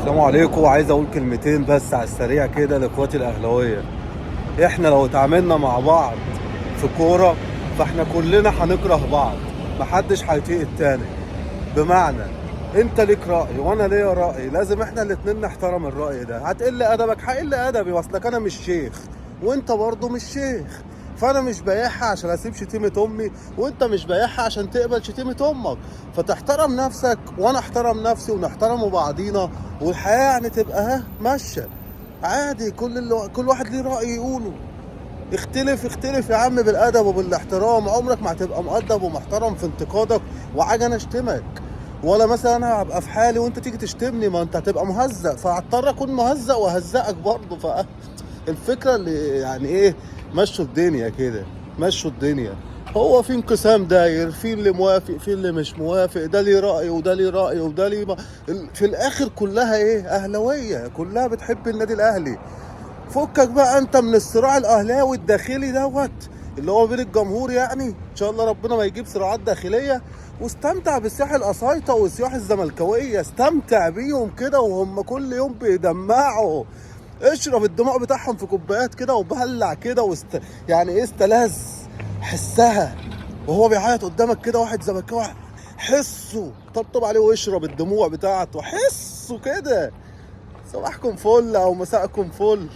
السلام عليكم. عايز اقول كلمتين بس على السريع كده لاخواتي الاهلاويه. احنا لو اتعاملنا مع بعض في كوره فاحنا كلنا هنكره بعض، محدش هيطيق التاني. بمعنى انت ليك راي وانا ليا راي، لازم احنا الاتنين نحترم الراي ده. هتقل ادبك هقل ادبي، واصلك انا مش شيخ وانت برضه مش شيخ، فانا مش بايعها عشان اسيب شتيمه امي، وانت مش بايعها عشان تقبل شتيمه امك. فتحترم نفسك وانا احترم نفسي ونحترموا بعضينا، والحياه يعني تبقى ماشيه عادي. كل واحد ليه راي يقوله. اختلف يا عم بالادب وبالاحترام. عمرك ما هتبقى مؤدب ومحترم في انتقادك وعاجي انا اشتمك، ولا مثلا انا هبقى في حالي وانت تيجي تشتمني، ما انت هتبقى مهزأ فهضطر اكون مهزأ وهزقك برضه. فالفكره اللي يعني ايه، مشوا الدنيا كده، مشوا الدنيا. هو في انقسام داير، في اللي موافق في اللي مش موافق، ده ليه رأي وده ليه رأي وده ليه في الاخر كلها ايه، اهلاويه، كلها بتحب النادي الاهلي. فكك بقى انت من الصراع الاهلاوي الداخلي دوت اللي هو بين الجمهور. يعني ان شاء الله ربنا ما يجيب صراعات داخليه، واستمتع بالسياح القصايطه والسياح الزملكاويه، استمتع بيهم كده وهم كل يوم بيدمعوا. اشرب الدموع بتاعهم في كوبايات كده وبلع كده يعني ايه، استلذ حسها وهو بيعيط قدامك كده واحد زملكاوي، حسه طبطب عليه واشرب الدموع بتاعته، حسه كده. صباحكم فل او مساءكم فل.